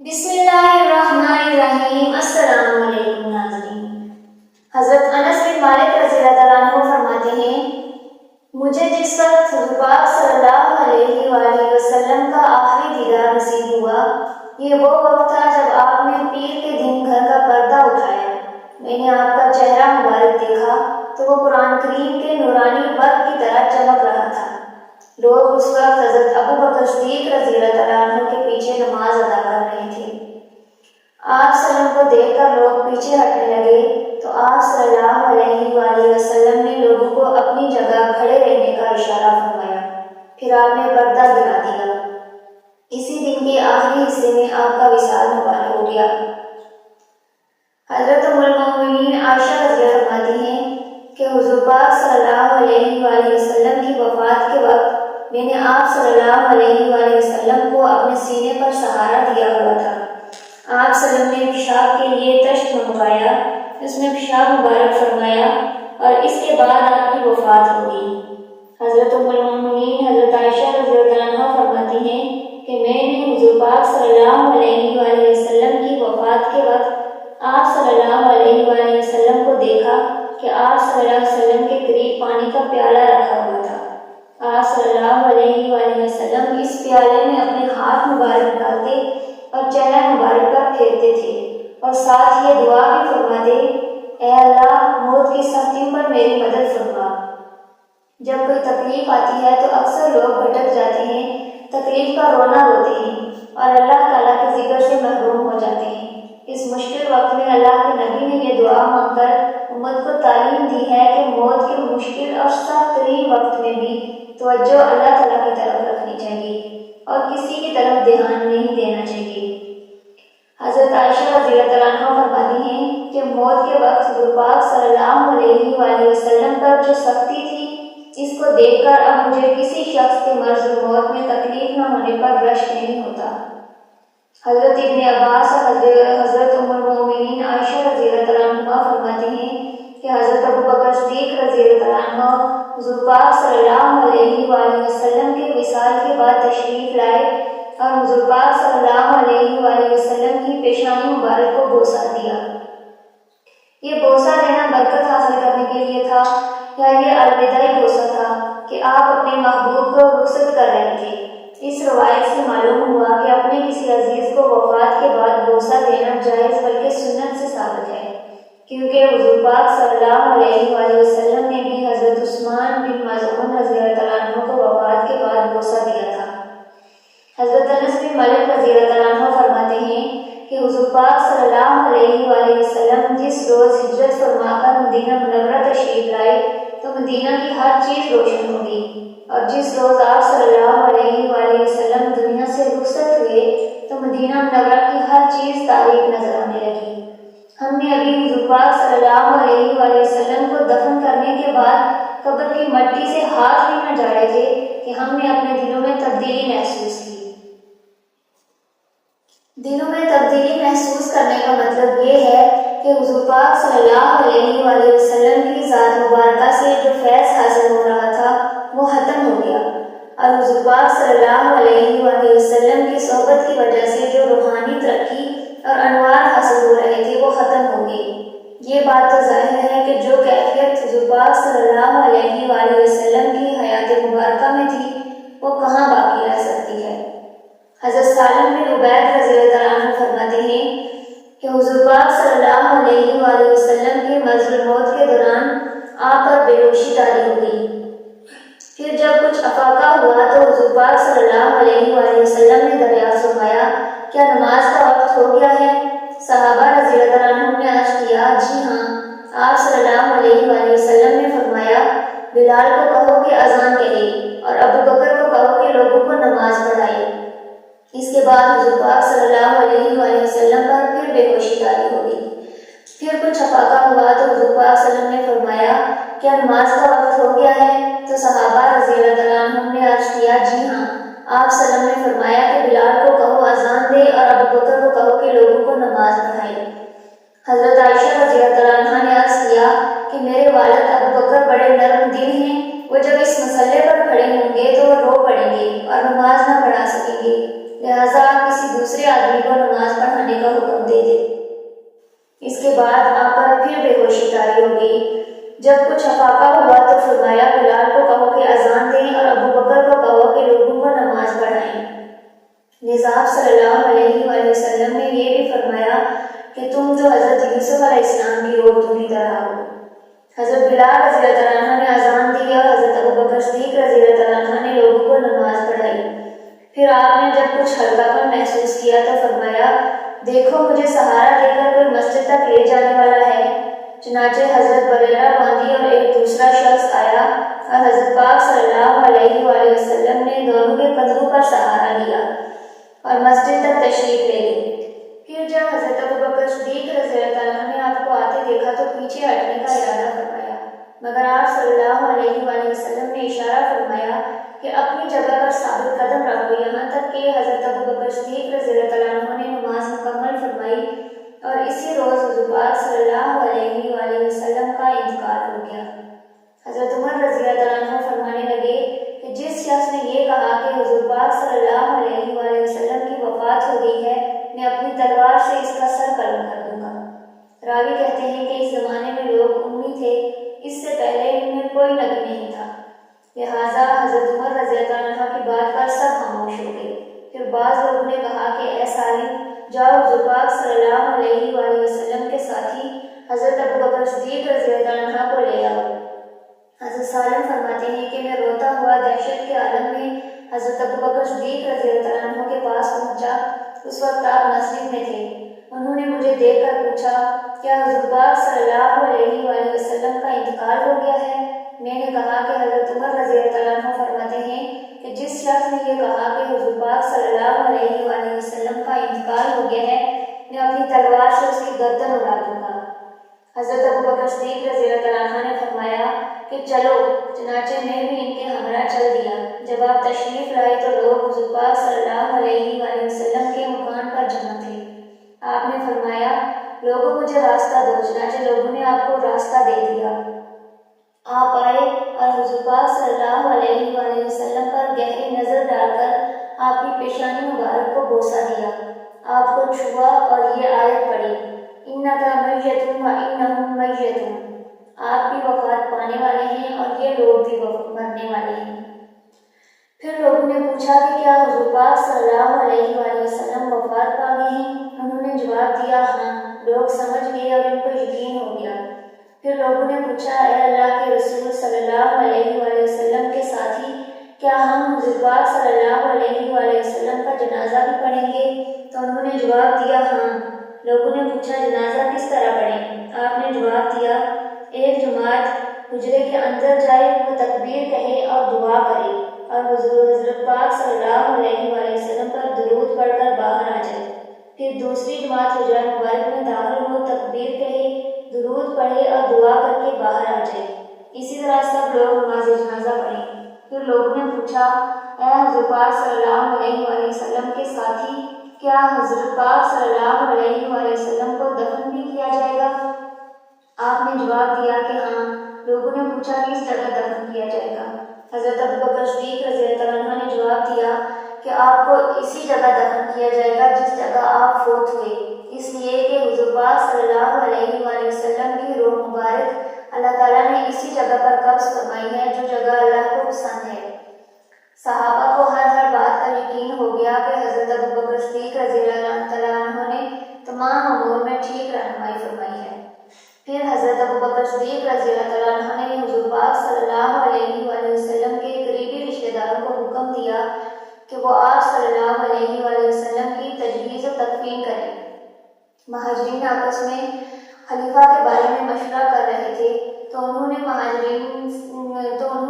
بسم اللہ الرحمن الرحیم۔ السلام علیکم ناظرین۔ حضرت انس بن مالک رضی اللہ عنہ فرماتے ہیں، مجھے جس وقت حضور پاک صلی اللہ علیہ وآلہ وسلم کا آخری دیدار نصیب ہوا، یہ وہ وقت تھا جب آپ نے پیر کے دن گھر کا پردہ اٹھایا۔ میں نے آپ کا چہرہ مبارک دیکھا تو وہ قرآن کریم کے نورانی برق کی طرح چمک رہا تھا۔ لوگ اس وقت حضرت ابو بکر صدیق رضی اللہ عنہ کے پیچھے نماز ادا کر رہے تھے۔ آپ صلی اللہ علیہ وسلم کو دیکھ کر لوگ پیچھے ہٹنے لگے تو آپ صلی اللہ علیہ وآلہ وسلم نے لوگوں کو اپنی جگہ کھڑے رہنے کا اشارہ فرمایا، پھر آپ نے پردہ گرا دیا۔ اسی دن کے آخری حصے میں آپ کا وصال مبارک ہو گیا۔ حضرت ام المؤمنین عائشہ رضی اللہ فرماتی ہیں کہ حضور پاک صلی اللہ علیہ وآلہ وسلم کی وفات کے وقت میں نے آپ صلی اللہ علیہ وآلہ وسلم کو اپنے سینے پر سہارا دیا ہوا تھا۔ آپ صلی اللہ علیہ وسلم نے پیشاب کے لیے تشت منگوایا، اس میں پیشاب مبارک فرمایا اور اس کے بعد آپ کی وفات ہو گئی۔ حضرت ام المؤمنین حضرت عائشہ رضی اللہ عنہ فرماتی ہیں کہ میں نے حضور پاک صلی اللہ علیہ وآلہ وسلم کی وفات کے وقت آپ صلی اللہ علیہ وآلہ وسلم کو دیکھا کہ آپ صلی اللہ علیہ وسلم کے قریب پانی کا پیالہ رکھا ہوا تھا۔ آپ صلی اللہ علیہ وآلہ وسلم اس پیالے میں اپنے ہاتھ مبارک ڈالتے اور چہرہ مبارک پر پھیرتے تھے اور ساتھ یہ دعا بھی فرماتے، اے اللہ موت کی سختی پر میری مدد فرما۔ جب کوئی تکلیف آتی ہے تو اکثر لوگ بھٹک جاتے ہیں، تکلیف کا رونا روتے ہیں اور اللہ تعالیٰ کے ذکر سے محروم ہو جاتے ہیں۔ اس مشکل وقت میں اللہ کے نبی نے یہ دعا مانگ کر امت کو تعلیم دی ہے کہ موت کے مشکل اور سخت ترین وقت میں بھی توجہ اللہ تعالیٰ کی طرف رکھنی چاہیے اور کسی کی طرف دھیان نہیں دینا چاہیے۔ حضرت عائشہ رضی اللہ عنہ فرماتی ہیں کہ موت کے وقت حضور پاک صلی اللہ علیہ وآلہ وسلم پر جو سختی تھی، اس کو دیکھ کر اب مجھے کسی شخص کے مرض موت میں تکلیف نہ ہونے پر رشک نہیں ہوتا۔ حضرت ابن عباس اور حضرت ام المؤمنین عائشہ رضی اللہ عنہ فرماتی ہیں کہ حضرت ابو بکر صدیق رضی اللہ عنہ حضور پاک صلی اللہ علیہ وآلہ وسلم کے وصال کے بعد تشریف لائے اور حضور پاک صلی اللہ علیہ وآلہ وسلم کی پیشانی مبارک کو بوسہ دیا۔ یہ بوسہ دینا برکت حاصل کرنے کے لیے تھا یا یہ الوداعی بوسہ تھا کہ آپ اپنے محبوب کو رخصت کر رہے تھے؟ اس روایت سے معلوم ہوا کہ اپنے کسی عزیز کو وفات کے بعد بوسہ دینا جائز بلکہ سنت سے ثابت ہے، کیونکہ حضور پاک صلی اللہ علیہ وآلہ وسلم نے بھی حضرت عثمان بن مظعون رضی اللہ عنہ کو وفات کے بعد بوسہ دیا تھا۔ حضرت انس بن مالک رضی اللہ عنہ فرماتے ہیں کہ حضور پاک صلی اللہ علیہ وآلہ وسلم جس روز ہجرت فرما کر مدینہ منورہ تشریف لائے تو مدینہ کی ہر چیز روشن ہو گئی، اور جس روز آپ صلی اللہ علیہ وآلہ وسلم دنیا سے رخصت ہوئے تو مدینہ منورہ کی ہر چیز تاریک نظر آنے لگی۔ ہم نے ابھی حضور پاک صلی اللہ علیہ وآلہ وسلم کو دفن کرنے کے بعد قبر کی مٹی سے ہاتھ بھی نہ جاڑے تھے کہ ہم نے اپنے دلوں میں تبدیلی محسوس کی۔ دلوں میں تبدیلی محسوس کرنے کا مطلب یہ ہے کہ حضور پاک صلی اللہ علیہ وآلہ وسلم کی ذات مبارکہ سے جو فیض حاصل ہو رہا تھا وہ ختم ہو گیا، اور حضور پاک صلی اللہ علیہ وآلہ وسلم کی صحبت کی وجہ سے جو روحانی ترقی اور انوار حاصل ہو رہے تھے وہ ختم ہو گئی۔ یہ بات تو ظاہر ہے کہ جو کیفیت حضور پاک صلی اللہ علیہ وآلہ وسلم کی حیات مبارکہ میں تھی وہ کہاں باقی رہ سکتی ہے۔ حضرت سالم بن عبید رضی اللہ عنہ فرماتے ہیں کہ حضور پاک صلی اللہ علیہ وآلہ وسلم کے مرض الموت کے دوران آپ پر بے ہوشی طاری ہو گئی۔ پھر جب کچھ افاقہ ہوا تو حضور پاک صلی اللہ علیہ وآلہ وسلم نے دریافت فرمایا، کیا نماز کا وقت ہو گیا ہے؟ صحابہ رضی اللہ عنہم نے عرض کیا، جی ہاں۔ آپ صلی اللہ علیہ وآلہ وسلم نے فرمایا، بلال کو کہو کہ اذان کہے اور ابو بکر کو کہو کہ لوگوں کو نماز پڑھائے۔ اس کے بعد حضور پاک صلی اللہ علیہ وآلہ وسلم پر پھر بے ہوشی طاری ہو گئی۔ پھر کچھ افاقہ ہوا تو حضور پاک صلی اللہ علیہ وسلم نے فرمایا، کیا نماز کا وقت ہو گیا ہے؟ تو صحابہ رضی اللہ عنہم نے عرض کیا، جی ہاں۔ آپ صلی اللہ علیہ وسلم نے فرمایا کہ بلال کو کہو اذان دے اور ابو بکر کو کہو کہ لوگوں کو نماز پڑھائے۔ حضرت عائشہ رضی اللہ عنہا نے عرض کیا کہ میرے والد ابو بکر بڑے نرم دل ہیں، وہ جب اس مسئلے پر کھڑے ہوں گے تو وہ رو پڑیں گے اور نماز نہ پڑھا سکیں گے، لہٰذا آپ کسی دوسرے آدمی کو نماز پڑھانے کا حکم دے دے۔ اس کے بعد آپ پر پھر بے ہوشی طاری ہو گئی۔ جب کچھ افاقہ ہوا تو فرمایا بلال کو کہو کہ اذان دیں اور ابو بکر کو کہو کہ لوگوں کو نماز پڑھائیں۔ نصاب صلی اللہ علیہ وآلہ وسلم نے یہ بھی فرمایا کہ تم تو حضرت یوسف علیہ السلام کی عورتوں کی طرح ہو۔ حضرت بلال رضی اللہ عنہ نے اذان دی اور حضرت ابو بکر صدیق رضی اللہ عنہ نے لوگوں کو نماز پڑھائی۔ پھر آپ نے جب کچھ ہلکا پن محسوس کیا تو فرمایا دیکھو مجھے سہارا دے کر کوئی مسجد تک لے جانے والا ہے۔ چنانچہ حضرت بریرہ باندھی اور ایک دوسرا شخص آیا اور حضرت پاک صلی اللہ علیہ وآلہ وسلم نے دونوں کے کندھوں پر سہارا لیا اور مسجد تک تشریف لے گئے۔ پھر جب حضرت ابو بکر صدیق رضی اللہ عنہ نے آپ کو آتے دیکھا تو پیچھے ہٹنے کا ارادہ فرمایا، مگر آپ صلی اللہ علیہ وآلہ وسلم نے اشارہ فرمایا کہ اپنی جگہ پر ثابت قدم رکھو، یہاں تک کہ حضرت ابو بکر صدیق رضی اللہ عنہ نے نماز مکمل فرمائی اور اسی روز حضور پاک صلی اللہ علیہ وآلہ وسلم کا انتقال ہو گیا۔ حضرت عمر رضی اللہ عنہ فرمانے لگے کہ جس شخص نے یہ کہا کہ حضور پاک صلی اللہ علیہ وآلہ وسلم کی وفات ہو گئی ہے، میں اپنی تلوار سے اس کا سر قلم کر دوں گا۔ راوی کہتے ہیں کہ اس زمانے میں لوگ امی تھے، اس سے پہلے ان میں کوئی نبی نہیں تھا، لہٰذا حضرت عمر رضی اللہ عنہ کی بات پر سب خاموش ہو گئے۔ پھر بعض لوگوں نے کہا کہ اے سالم، جاؤ حضور پاک صلی اللہ علیہ وآلہ وسلم کے ساتھی حضرت ابو بکر صدیق رضی اللہ عنہ کو لے آؤ۔ حضرت سالم فرماتے ہیں کہ میں روتا ہوا دہشت کے عالم میں حضرت ابو بکر صدیق رضی اللہ عنہ کے پاس پہنچا۔ اس وقت آپ مسجد میں تھے۔ انہوں نے مجھے دیکھ کر پوچھا کیا حضور پاک صلی اللہ علیہ وآلہ وسلم کا انتقال ہو گیا ہے؟ میں نے کہا کہ حضرت عمر رضی اللہ عنہ فرماتے ہیں کہ جس شخص نے یہ کہا کہ حضور پاک صلی اللہ علیہ وآلہ وسلم کا انتقال ہو گیا ہے، میں اپنی تلوار سے اس کی گردن اڑا دوں گا۔ حضرت ابو بکر صدیق رضی اللہ عنہ نے فرمایا کہ چلو، چنانچہ میں بھی ان کے ہمراہ چل دیا۔ جب آپ تشریف لائے تو لوگ حضور پاک صلی اللہ علیہ وآلہ وسلم کے مکان پر جمع تھے۔ آپ نے فرمایا لوگوں مجھے راستہ دو، چنانچہ لوگوں نے آپ کو راستہ دے دیا۔ آپ آئے اور حضور پاک صلی اللہ علیہ وآلہ وسلم پر گہری نظر ڈال کر آپ کی پیشانی مبارک کو بوسہ دیا، آپ کو چھوا اور یہ آیت پڑھی اِنَّکَ مَیَّتٌ وَإِنَّهُم مَیَّتُونَ، آپ بھی وفات پانے والے ہیں اور یہ لوگ بھی مرنے والے ہیں۔ پھر لوگوں نے پوچھا کہ کیا حضور پاک صلی اللہ علیہ وآلہ وسلم وفات پا گئے ہیں؟ انہوں نے جواب دیا ہاں۔ لوگ سمجھ گئے اور ان کو یقین ہو گیا۔ پھر لوگوں نے پوچھا اے اللہ کے رسول صلی اللہ علیہ وآلہ وسلم کے ساتھی، کیا ہم حضور پاک صلی اللہ علیہ وآلہ وسلم کا جنازہ بھی پڑھیں گے؟ تو انہوں نے جواب دیا ہاں۔ لوگوں نے پوچھا جنازہ کس طرح پڑھیں؟ آپ نے جواب دیا ایک جماعت حجرے کے اندر جائے، وہ تکبیر کہے اور دعا کرے اور حضرت پاک صلی اللہ علیہ وآلہ وسلم پر درود پڑھ کر باہر آ جائے۔ پھر دوسری جماعت حجرہ مبارک میں داخل ہو، تکبیر کہے، درود پڑھے اور دعا کر کے باہر آ جائے۔ اسی طرح سب لوگ نماز جنازہ پڑھیں۔ پھر لوگوں نے پوچھا اے حضرت پاک صلی اللہ علیہ وآلہ وسلم کے ساتھی، کیا حضرت پاک صلی اللہ علیہ وآلہ وسلم کو دفن بھی کیا جائے گا؟ آپ نے جواب دیا کہ ہاں۔ لوگوں نے پوچھا کس جگہ دفن کیا جائے گا؟ حضرت ابو بکر صدیق رضی اللہ عنہ نے جواب دیا کہ آپ کو اسی جگہ دفن کیا جائے گا جس جگہ آپ فوت ہوئے، اس لیے کہ حضور پاک صلی اللہ علیہ وآلہ وسلم کی روح مبارک اللہ تعالیٰ نے اسی جگہ پر قبض فرمائی ہے جو جگہ اللہ کو پسند ہے۔ صحابہ کو ہر بات کا یقین ہو گیا کہ حضرت ابو بکر صدیق رضی اللہ عنہ نے تمام امور میں ٹھیک رہنمائی فرمائی ہے۔ پھر حضرت ابو بکر صدیق رضی اللہ عنہ نے حضور پاک صلی اللہ علیہ وآلہ وسلم کے قریبی رشتہ داروں کو حکم دیا کہ وہ آپ صلی اللہ علیہ وآلہ وسلم کی تجہیز و تکفین کریں۔ مہاجرین آپس میں خلیفہ کے بارے میں مشورہ کر رہے تھے تو انہوں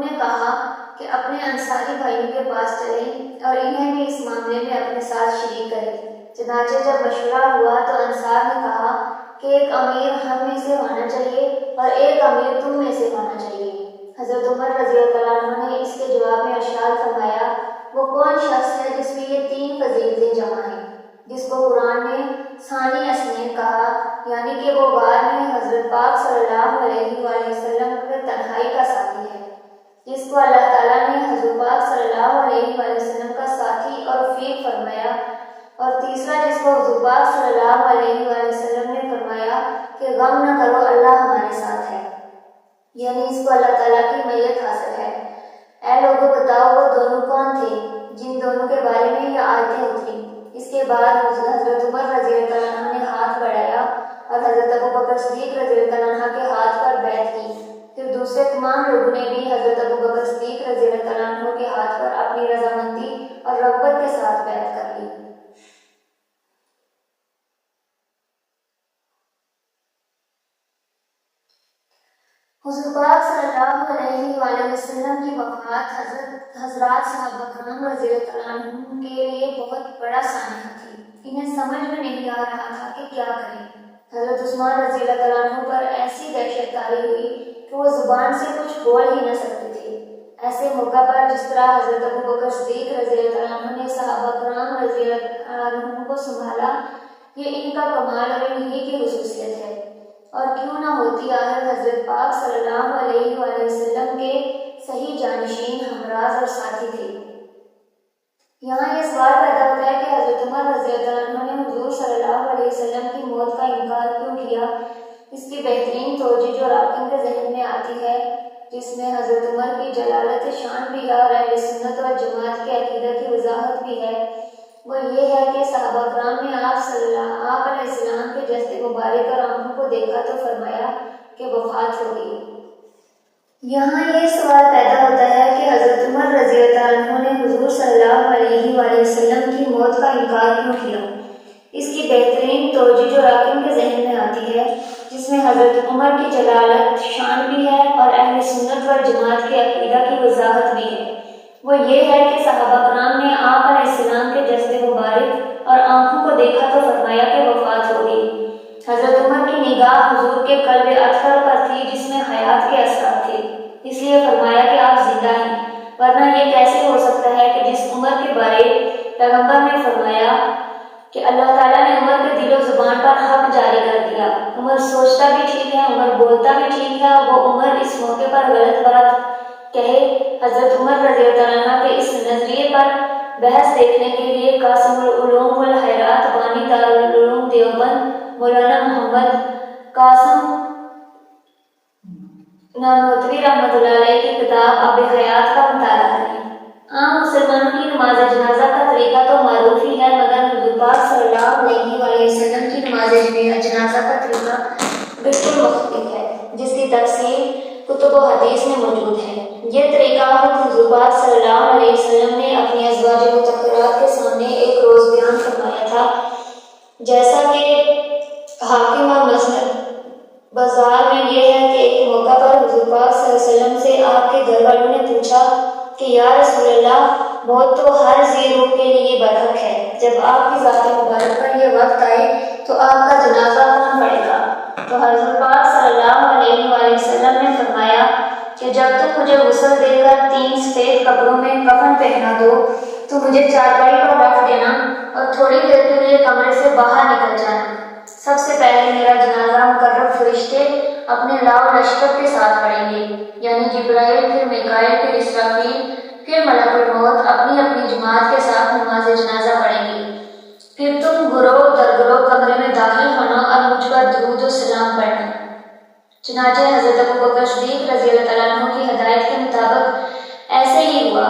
نے کہا کہ اپنے انصاری بھائیوں کے پاس چلیں اور انہیں بھی اس معاملے میں اپنے ساتھ شریک کریں۔ چنانچہ جب مشورہ ہوا تو انصار نے کہا کہ ایک امیر ہم میں سے ہونا چاہیے اور ایک امیر تم میں سے ہونا چاہیے۔ حضرت عمر رضی اللہ عنہ نے اس کے جواب میں ارشاد فرمایا وہ کون شخص ہے جس میں یہ تین فضیلتیں جمع ہیں، جس کو قرآن نے ثانی اسنین کہا، یعنی کہ وہ غار میں حضرت پاک صلی اللہ علیہ وآلہ وسلم کے تنہائی کا ساتھی ہے، جس کو اللہ تعالیٰ نے حضور پاک صلی اللہ علیہ وآلہ وسلم کا ساتھی اور رفیق فرمایا، اور تیسرا جس کو حضور پاک صلی اللہ علیہ وآلہ وسلم نے فرمایا کہ غم نہ کرو اللہ ہمارے ساتھ ہے، یعنی اس کو اللہ تعالیٰ کی معیت حاصل ہے۔ اے لوگوں بتاؤ وہ دونوں کون تھے جن دونوں کے بارے میں یہ آیتیں اتری؟ اس کے بعد حضرت عمر رضی اللہ عنہ نے ہاتھ بڑھایا اور حضرت ابوبکر صدیق رضی اللہ عنہ کے ہاتھ پر بیعت کی۔ پھر دوسرے تمام لوگوں نے بھی حضرت ابوبکر صدیق رضی اللہ عنہ کے ہاتھ پر اپنی رضامندی اور رغبت کے ساتھ بیعت کر لی۔ حضور پاک صلی اللہ علیہ وآلہ وسلم کی وفات حضرات صحابہ کرام رضی اللہ عنہم کے لیے بہت بڑا سانحہ تھی۔ انہیں سمجھ میں نہیں آ رہا تھا کہ کیا کریں۔ حضرت عثمان رضی اللہ عنہ پر ایسی دہشت طاری ہوئی کہ وہ زبان سے کچھ بول ہی نہ سکتے تھے۔ ایسے موقع پر جس طرح حضرت ابوبکر صدیق رضی اللہ عنہ نے صحابہ کرام رضی اللہ عنہم کو سنبھالا، یہ ان کا کمال اور انہی کی خصوصیت ہے۔ اور کیوں نہ ہوتی آخر حضرت پاک صلی اللہ علیہ وآلہ وسلم کے صحیح جانشین، ہمراز اور ساتھی تھے۔ یہاں یہ سوال پیدا ہوتا ہے کہ حضرت عمر رضی اللہ عنہ نے حضور صلی اللہ علیہ وسلم کی موت کا انکار کیوں کیا؟ اس کی بہترین توجہ جو راکن کے ذہن میں آتی ہے، جس میں حضرت عمر کی جلالت شان بھی ہے اور اہل سنت اور جماعت کے عقیدہ کی وضاحت بھی ہے، وہ یہ ہے کہ صحابہ کرام نے آپ علیہ السلام کے جسد مبارک اور آنکھوں کو دیکھا تو فرمایا کہ وفات ہو گئی۔ یہاں یہ سوال پیدا ہوتا ہے کہ حضرت عمر رضی اللہ عنہ نے حضور صلی اللہ علیہ وآلہ وسلم کی موت کا انکار کیوں کیا؟ اس کی بہترین توجہ جو راکن کے ذہن میں آتی ہے، جس میں حضرت عمر کی جلالت شان بھی ہے اور اہل سنت و جماعت کے عقیدہ کی وضاحت بھی ہے، وہ یہ ہے کہ صحابہ کرام نے آپ علیہ السلام کے جسد مبارک اور آنکھوں کو دیکھا تو فرمایا کہ وفات ہو گئی۔ حضرت عمر کی نگاہ حضور کے قلب اطہر پر تھی جس میں حیات کے اثرات تھے، اس لیے فرمایا کہ آپ زندہ ہیں، ورنہ یہ کیسے ہو سکتا ہے کہ جس عمر کے بارے پیغمبر نے فرمایا کہ اللہ تعالیٰ نے عمر کے دل و زبان پر حق جاری کر دیا، عمر سوچتا بھی ٹھیک ہے، عمر بولتا بھی ٹھیک ہے، وہ عمر اس موقع پر غلط بات کہے۔ حضرت عمر رضی اللہ عنہ کے اس نظریے پر بحث دیکھنے کے لیے قاسم العلوم والحیرات بانی دارالعلوم دیوبند مولانا محمد قاسم نانوتوی رحمۃ اللہ علیہ کی کتاب آب حیات کا مطالعہ کریں۔ عام مسلمانوں کی نماز جنازہ کا طریقہ تو معروف ہی ہے، مگر حضور پاک صلی اللہ علیہ وآلہ وسلم کی نماز جنازہ کا طریقہ بالکل مختلف ہے، جس کی تفصیل کتب و حدیث میں موجود ہے۔ یہ طریقہ خود حضور پاک صلی اللہ علیہ وسلم نے اپنی ازواج مطہرات کے سامنے ایک روز بیان فرمایا تھا، جیسا کہ حاکم اور مسند بازار میں یہ ہے کہ ایک موقع پر حضور پاک صلی اللہ علیہ وسلم سے آپ کے گھر والوں نے پوچھا کہ یا رسول اللہ، موت تو ہر ذی روح کے لیے برحق ہے، جب آپ کی ذات مبارک پر یہ وقت آئے تو آپ کا جنازہ کون پڑے گا؟ تو حضرت پاک صلی اللہ علیہ وآلہ وسلم نے فرمایا کہ جب تم مجھے غسل دے کر 3 سفید کپڑوں میں کفن پہنا دو تو مجھے چارپائی پر رکھ دینا اور تھوڑی دیر کے لیے کمرے سے باہر نکل جانا۔ سب سے پہلے میرا جنازہ مقرب فرشتے اپنے لاؤ لشکر کے ساتھ پڑھیں گے، یعنی جبرائیل، پھر میکائیل، پھر اسرافیل، پھر ملک الموت اپنی اپنی جماعت کے ساتھ نماز جنازہ پڑھیں گے۔ پھر تم گروہ در گروہ کمرے میں داخل ہونا اور مجھ پر درود و سلام پڑھنا۔ چنانچہ حضرت ابوبکر صدیق رضی اللہ عنہ کی ہدایت کے مطابق ایسے ہی ہوا۔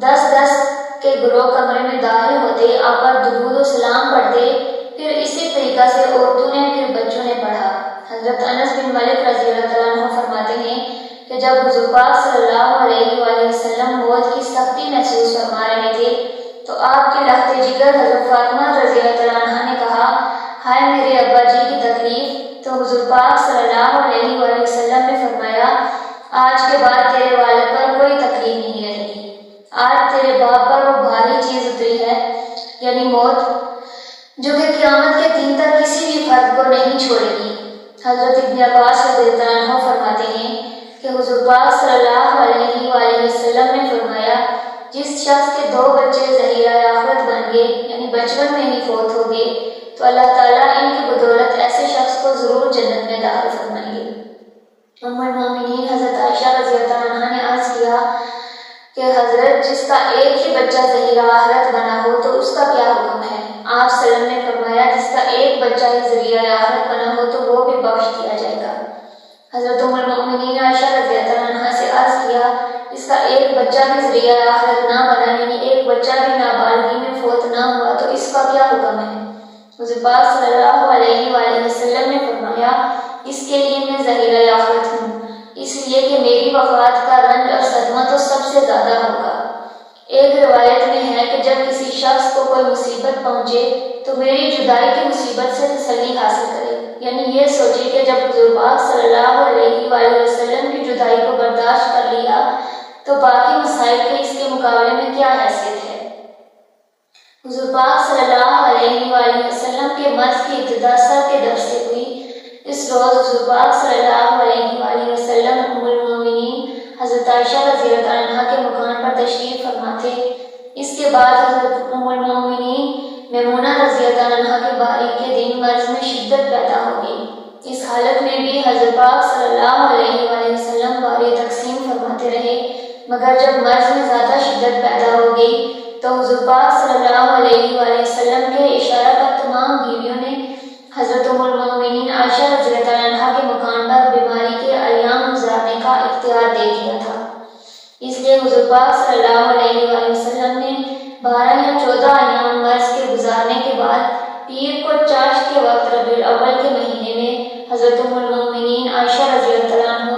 10 کے گروہ کمرے میں داخل ہوتے، آپ پر درود و سلام پڑھتے، پھر اسی طریقہ سے عورتوں نے پھر بچوں نے پڑھا۔ حضرت انس بن مالک رضی اللہ عنہ فرماتے ہیں کہ جب حضور پاک صلی اللہ علیہ وآلہ وسلم موت کی سختی محسوس فرما رہے تھے تو آپ کے لخت جگر حضرت فاطمہ رضی اللہ عنہ نے کہا، ہائے میرے ابا جی کی تکلیف، تو حضور پاک صلی اللہ علیہ وآلہ وسلم نے فرمایا، آج کے بعد تیرے والد پر کوئی تکلیف نہیں رہی، آج تیرے باپ پر وہ بھاری چیز اتری ہے، یعنی موت، جو کہ قیامت کے دن تک کسی بھی فرد کو نہیں چھوڑے گی۔ حضرت ابن عباس رضی اللہ عنہ فرماتے ہیں کہ حضور پاک صلی اللہ علیہ وآلہ وسلم نے فرمایا، جس شخص کے 2 بچے ذخیرہ آخرت بن گئے، یعنی بچپن میں ہی فوت ہو گئے، تو اللہ تعالیٰ ان کی بدولت ایسے شخص کو ضرور جنت میں داخل فرمائیں گے۔ ام المومنین حضرت عائشہ رضی اللہ عنہا نے عرض کیا کہ حضرت جس کا ایک ہی بچہ ذخیرہ آخرت بنا ہو تو اس کا کیا حکم ہے؟ آپ صلی اللہ علیہ وسلم نے فرمایا جس کا ایک بچہ ہی ذریعہ آخرت بنا ہو تو وہ بھی بخش دیا جائے گا۔ حضرت ام المؤمنین عائشہ رضی اللہ عنہا سے عرض کیا اس کا ایک بچہ بھی ذریعہ آخرت نہ بنا یعنی ایک بچہ بھی نابالغی میں فوت نہ ہوا تو اس کا کیا حکم ہے؟ حضور پاک صلی اللہ علیہ وآلہ وسلم نے فرمایا اس کے لیے میں ظہیر آخرت ہوں، اس لیے کہ میری وفات کا رنج اور صدمہ تو سب سے زیادہ ہوگا۔ ایک روایت میں ہے کہ جب کسی شخص کو کوئی مصیبت پہنچے تو میری جدائی کی مصیبت سے تسلی حاصل کرے، یعنی یہ سوچے کہ جب حضور پاک صلی اللہ علیہ وآلہ وسلم کی جدائی کو برداشت کر لیا تو باقی مسائل کے اس کے مقابلے میں کیا حیثیت ہے۔ حضور پاک صلی اللہ علیہ وآلہ وسلم کے مرض کی ابتدا سر کے درد سے ہوئی۔ اس روز حضور پاک صلی اللہ علیہ وآلہ وسلم ام المومنین حضرت عائشہ رضی اللہ عنہا کے مکان پر تشریف فرما تھے۔ اس کے بعد حضرت ام المومنین میمونہ رضی اللہ عنہا کے باری کے دن مرض میں شدت پیدا ہو گئی۔ اس حالت میں بھی حضرت پاک صلی اللہ علیہ وآلہ وسلم باری تقسیم فرماتے رہے، مگر جب مرض میں زیادہ شدت پیدا ہو گئی تو حضور پاک صلی اللہ علیہ وآلہ وسلم کے اشارہ پر تمام بیویوں نے حضرت ام المؤمنین عائشہ رضی اللہ عنہا کے مکان پر بیماری کے ایام گزارنے کا اختیار دے دیا تھا۔ اس لیے حضور پاک صلی اللہ علیہ وآلہ وسلم نے 12 یا 14 ایام مرض کے گزارنے کے بعد پیر کو چاشت کے وقت ربیع الاول کے مہینے میں حضرت ام المؤمنین عائشہ رضی اللہ عنہ